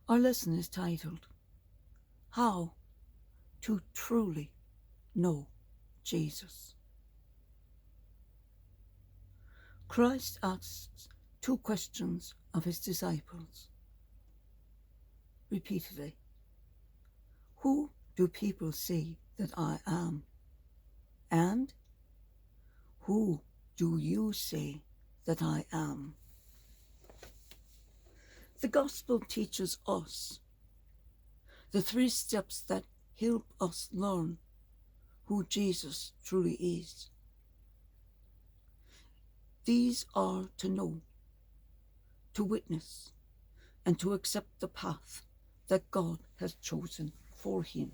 Our lesson is titled, How to Truly Know Jesus. Christ asks two questions of his disciples repeatedly. Who do people say that I am? And who do you say that I am? The gospel teaches us the 3 steps that help us learn who Jesus truly is. These are to know, to witness, and to accept the path that God has chosen for him.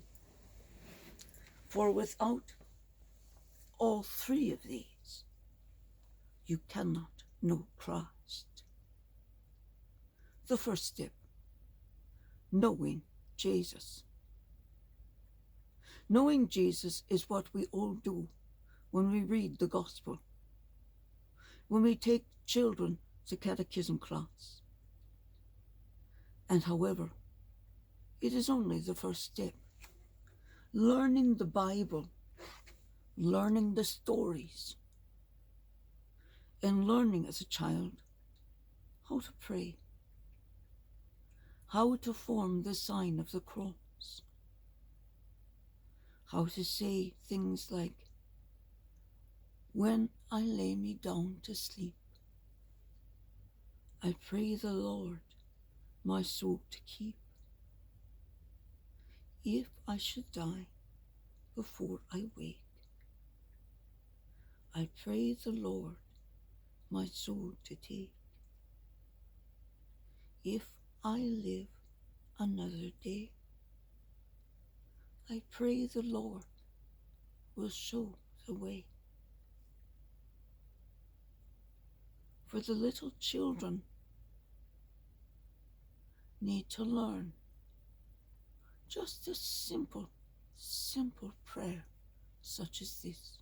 For without all 3 of these, you cannot know Christ. The first step, knowing Jesus. Knowing Jesus is what we all do when we read the gospel, when we take children to catechism class. And however, it is only the first step. Learning the Bible, learning the stories, and learning as a child how to pray, how to form the sign of the cross, how to say things like, when I lay me down to sleep, I pray the Lord my soul to keep. If I should die before I wake, I pray the Lord my soul to take. If I live another day, I pray the Lord will show the way. For the little children need to learn just a simple prayer such as this,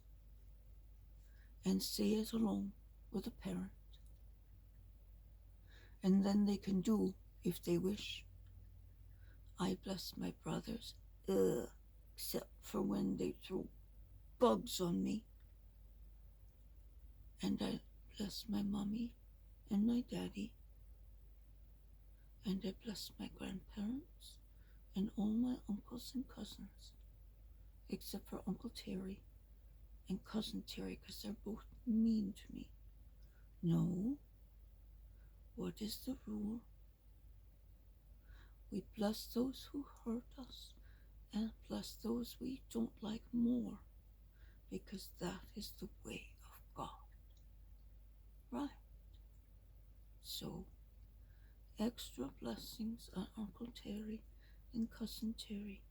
and say it along with a parent. And then they can do, if they wish, I bless my brothers, except for when they throw bugs on me. And I bless my mommy and my daddy. And I bless my grandparents and all my uncles and cousins, except for Uncle Terry and Cousin Terry, because they're both mean to me. No. What is the rule? We bless those who hurt us and bless those we don't like more, because that is the way of God. Right? So, extra blessings on Uncle Terry and Cousin Terry.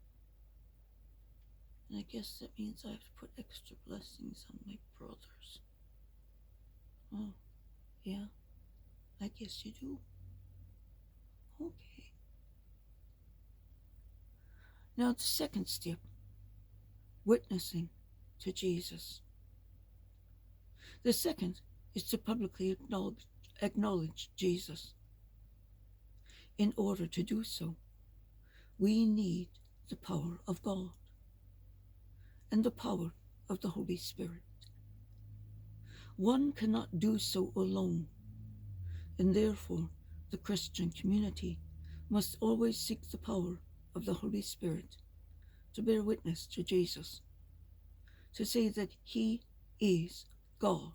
And I guess that means I have to put extra blessings on my brothers. Oh, yeah, I guess you do. Okay. Now the second step, witnessing to Jesus. The second is to publicly acknowledge Jesus. In order to do so, we need the power of God and the power of the Holy Spirit. One cannot do so alone, and therefore the Christian community must always seek the power of the Holy Spirit to bear witness to Jesus, to say that he is God,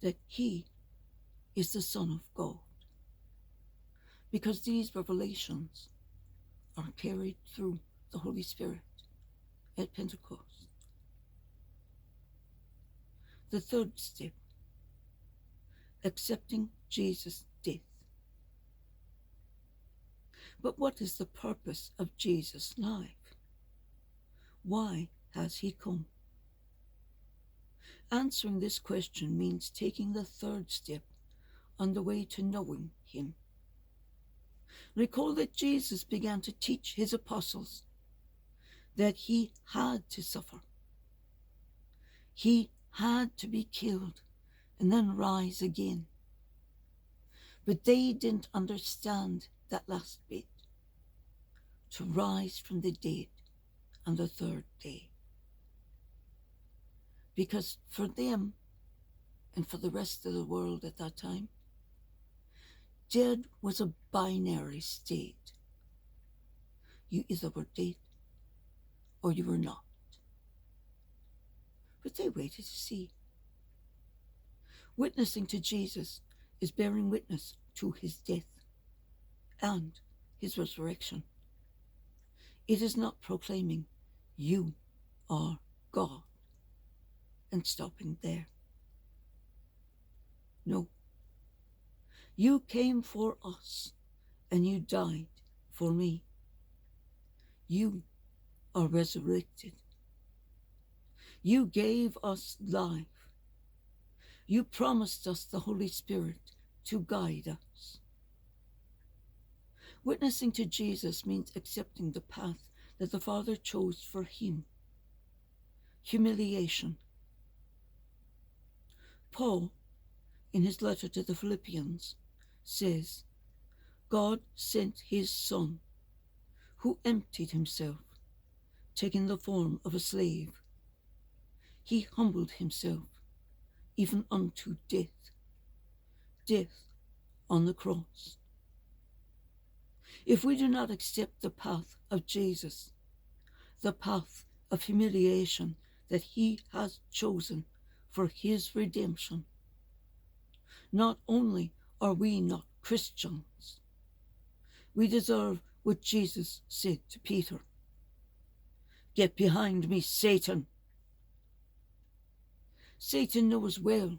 that he is the Son of God, because these revelations are carried through the Holy Spirit at Pentecost. The third step, accepting Jesus' death. But what is the purpose of Jesus' life? Why has he come? Answering this question means taking the third step on the way to knowing him. Recall that Jesus began to teach his apostles that he had to suffer. He had to be killed and then rise again. But they didn't understand that last bit, to rise from the dead on the third day. Because for them and for the rest of the world at that time, dead was a binary state. You either were dead or you were not. But they waited to see. Witnessing to Jesus is bearing witness to his death and his resurrection. It is not proclaiming you are God and stopping there. No. You came for us and you died for me. You are resurrected. You gave us life. You promised us the Holy Spirit to guide us. Witnessing to Jesus means accepting the path that the Father chose for him. Humiliation. Paul, in his letter to the Philippians, says, God sent his Son, who emptied himself, taking the form of a slave. He humbled himself, even unto death, death on the cross. If we do not accept the path of Jesus, the path of humiliation that he has chosen for his redemption, not only are we not Christians, we deserve what Jesus said to Peter. Get behind me, Satan. Satan knows well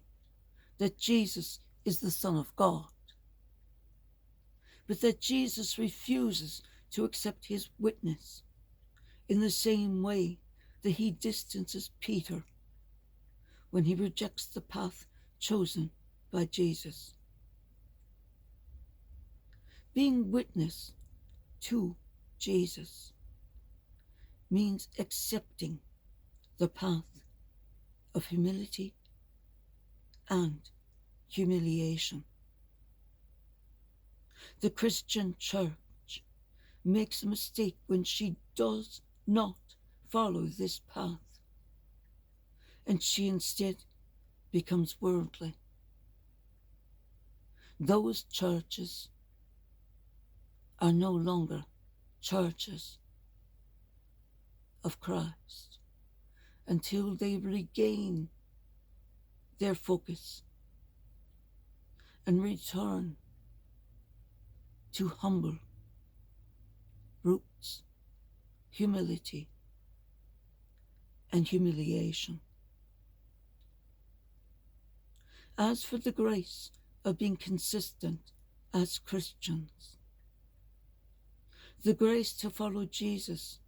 that Jesus is the Son of God, but that Jesus refuses to accept his witness in the same way that he distances Peter when he rejects the path chosen by Jesus. Being witness to Jesus means accepting the path of humility and humiliation. The Christian church makes a mistake when she does not follow this path, and she instead becomes worldly. Those churches are no longer churches of Christ until they regain their focus and return to humble roots, humility, and humiliation. As for the grace of being consistent as Christians, the grace to follow Jesus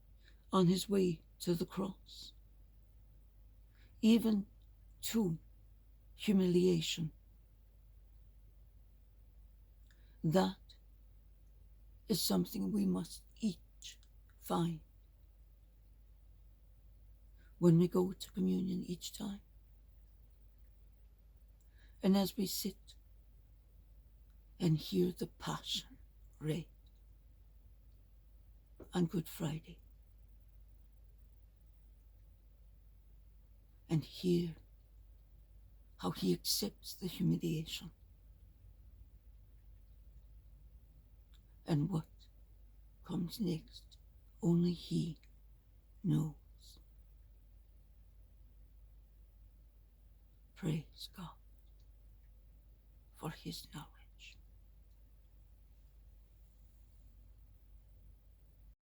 on his way to the cross, even to humiliation, that is something we must each find when we go to communion each time. And as we sit and hear the Passion read on Good Friday, and hear how he accepts the humiliation and what comes next, only he knows. Praise God for his knowledge.